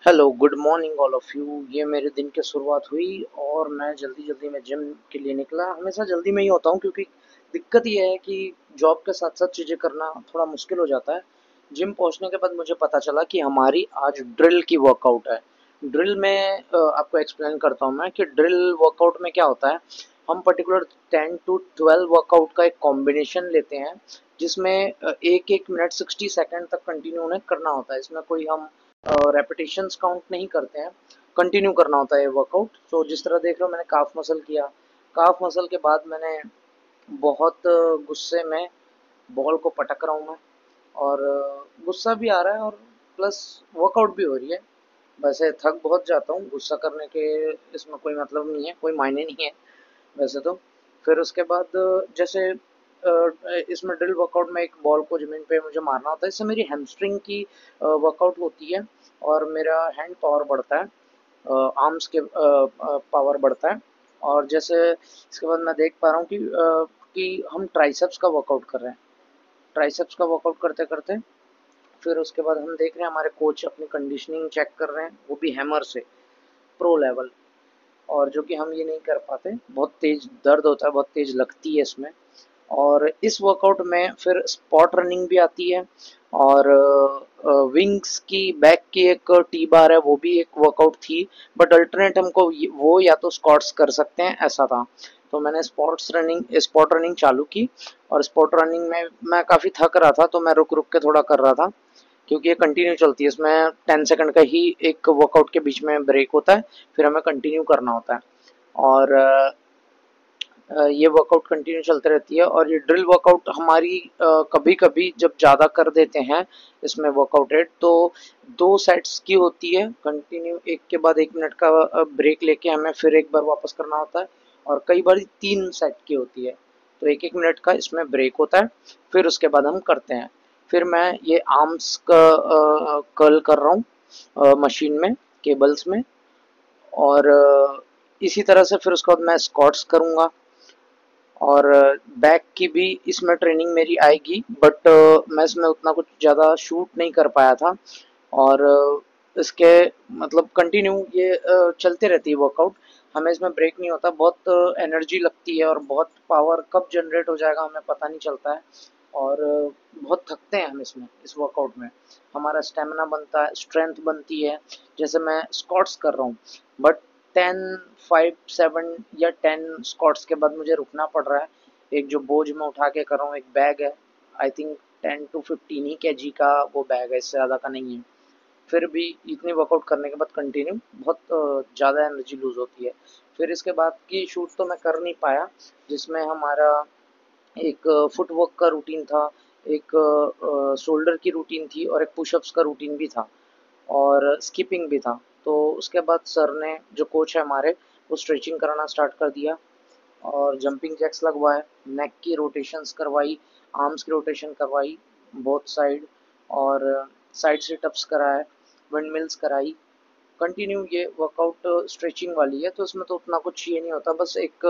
Hello good morning all of you. ये मेरे दिन की शुरुआत हुई और मैं जल्दी जल्दी में जिम के लिए निकला। हमेशा जल्दी में ही होता हूँ क्योंकि दिक्कत ये है कि जॉब के साथ साथ चीज़ें करना थोड़ा मुश्किल हो जाता है। जिम पहुंचने के बाद मुझे पता चला कि हमारी आज ड्रिल की वर्कआउट है। ड्रिल में आपको एक्सप्लेन करता हूँ मैं कि ड्रिल वर्कआउट में क्या होता है। हम पर्टिकुलर 10 to 12 वर्कआउट का एक कॉम्बिनेशन लेते हैं जिसमें एक एक मिनट 60 सेकेंड तक कंटिन्यू उन्हें करना होता है। इसमें कोई हम रेपिटेशंस काउंट नहीं करते हैं, कंटिन्यू करना होता है ये वर्कआउट। तो जिस तरह देख लो मैंने काफ मसल किया, काफ मसल के बाद मैंने बहुत गुस्से में बॉल को पटक रहा हूँ मैं, और गुस्सा भी आ रहा है और प्लस वर्कआउट भी हो रही है। वैसे थक बहुत जाता हूँ गुस्सा करने के, इसमें कोई मतलब नहीं है, कोई मायने नहीं है वैसे तो। फिर उसके बाद जैसे इसमें ड्रिल वर्कआउट में एक बॉल को ज़मीन पे मुझे मारना होता है। इससे मेरी हैमस्ट्रिंग की वर्कआउट होती है और मेरा हैंड पावर बढ़ता है, आर्म्स के पावर बढ़ता है। और जैसे इसके बाद मैं देख पा रहा हूँ कि हम ट्राइसेप्स का वर्कआउट कर रहे हैं। ट्राइसेप्स का वर्कआउट करते करते फिर उसके बाद हम देख रहे हैं हमारे कोच अपनी कंडीशनिंग चेक कर रहे हैं, वो भी हैमर से, प्रो लेवल। और जो कि हम ये नहीं कर पाते, बहुत तेज दर्द होता है, बहुत तेज लगती है इसमें। और इस वर्कआउट में फिर स्पॉट रनिंग भी आती है और विंग्स की बैक की एक टी बार है, वो भी एक वर्कआउट थी। बट अल्टरनेट हमको वो या तो स्क्वाट्स कर सकते हैं, ऐसा था। तो मैंने स्पॉट रनिंग चालू की। और स्पॉट रनिंग में मैं काफ़ी थक रहा था तो मैं रुक रुक के थोड़ा कर रहा था, क्योंकि ये कंटिन्यू चलती है। इसमें 10 सेकंड का ही एक वर्कआउट के बीच में ब्रेक होता है, फिर हमें कंटिन्यू करना होता है। और ये वर्कआउट कंटिन्यू चलते रहती है। और ये ड्रिल वर्कआउट हमारी कभी कभी जब ज़्यादा कर देते हैं इसमें वर्कआउट रेट, तो 2 सेट्स की होती है कंटिन्यू, एक के बाद 1 मिनट का ब्रेक लेके हमें फिर एक बार वापस करना होता है। और कई बार 3 सेट की होती है, तो एक एक मिनट का इसमें ब्रेक होता है, फिर उसके बाद हम करते हैं। फिर मैं ये आर्म्स का कर्ल कर रहा हूँ मशीन में, केबल्स में। और इसी तरह से फिर उसके बाद मैं स्क्वाट्स करूँगा। और बैक की भी इसमें ट्रेनिंग मेरी आएगी, बट मैं इसमें उतना कुछ ज़्यादा शूट नहीं कर पाया था। और इसके मतलब कंटिन्यू ये चलते रहती है वर्कआउट, हमें इसमें ब्रेक नहीं होता। बहुत एनर्जी लगती है और बहुत पावर कब जनरेट हो जाएगा हमें पता नहीं चलता है। और बहुत थकते हैं हम इसमें, इस वर्कआउट में हमारा स्टेमिना बनता है, स्ट्रेंथ बनती है। जैसे मैं स्क्वाट्स कर रहा हूँ, बट 10 5 7 या 10 स्क्वाट्स के बाद मुझे रुकना पड़ रहा है। एक जो बोझ मैं उठा के कर रहा हूँ, एक बैग है, I think 10 to 15 he kg का वो बैग है, इससे ज़्यादा का नहीं है। फिर भी इतनी वर्कआउट करने के बाद कंटिन्यू बहुत ज़्यादा एनर्जी लूज़ होती है। फिर इसके बाद की शूट तो मैं कर नहीं पाया, जिसमें हमारा एक फुटवर्क का रूटीन था, एक शोल्डर की रूटीन थी और एक पुशअप्स का रूटीन भी था, और स्किपिंग भी था। तो उसके बाद सर ने, जो कोच है हमारे, वो स्ट्रेचिंग कराना स्टार्ट कर दिया और जंपिंग जैक्स लगवाए, नेक की रोटेशंस करवाई, आर्म्स की रोटेशन करवाई बोथ साइड, और साइड सिटअप्स कराए, विंडमिल्स कराई। कंटिन्यू ये वर्कआउट स्ट्रेचिंग वाली है, तो इसमें तो उतना कुछ ये नहीं होता, बस एक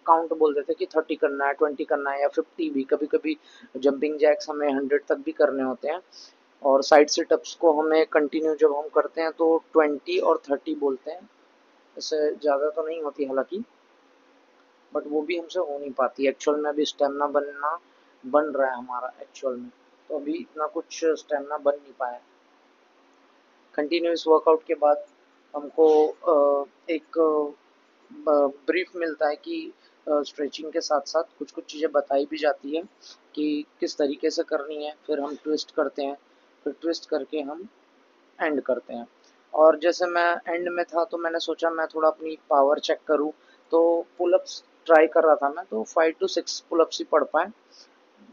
काउंट बोल देते कि 30 करना है, 20 करना है, या 50 भी कभी कभी। जंपिंग जैक्स हमें 100 तक भी करने होते हैं। और साइड सिटअप्स को हमें कंटिन्यू जब हम करते हैं तो 20 और 30 बोलते हैं, इससे ज़्यादा तो नहीं होती हालांकि, बट वो भी हमसे हो नहीं पाती एक्चुअल में। अभी स्टेमिना बन रहा है हमारा एक्चुअल में, तो अभी इतना कुछ स्टेमिना बन नहीं पाया। कंटिन्यूस वर्कआउट के बाद हमको एक ब्रीफ मिलता है कि स्ट्रेचिंग के साथ साथ कुछ कुछ चीज़ें बताई भी जाती है कि किस तरीके से करनी है। फिर हम ट्विस्ट करते हैं, फिर ट्विस्ट करके हम एंड करते हैं। और जैसे मैं एंड में था तो मैंने सोचा मैं थोड़ा अपनी पावर चेक करूं, तो पुलअप्स ट्राई कर रहा था मैं, तो 5 to 6 पुलअप्स ही पढ़ पाए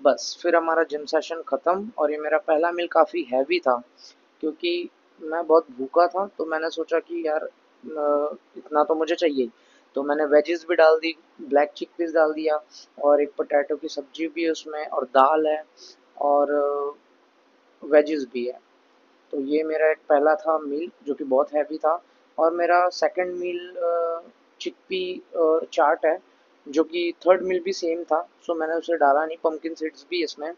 बस। फिर हमारा जिम सेशन ख़त्म। और ये मेरा पहला मील काफ़ी हैवी था, क्योंकि मैं बहुत भूखा था। तो मैंने सोचा कि यार इतना तो मुझे चाहिए ही। तो मैंने वेजेस भी डाल दी, ब्लैक चिकपीस डाल दिया, और एक पोटैटो की सब्जी भी है उसमें, और दाल है, और वेजेस भी है। तो ये मेरा एक पहला था मील जो कि बहुत हैवी था। और मेरा सेकंड मील चिकपी चाट है, जो कि थर्ड मील भी सेम था, सो मैंने उसे डाला नहीं, पम्पकिन सीड्स भी इसमें।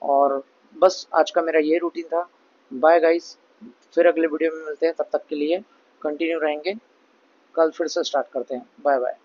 और बस आज का मेरा ये रूटीन था। Bye guys. फिर अगले वीडियो में मिलते हैं, तब तक के लिए कंटिन्यू रहेंगे। कल फिर से स्टार्ट करते हैं। Bye bye.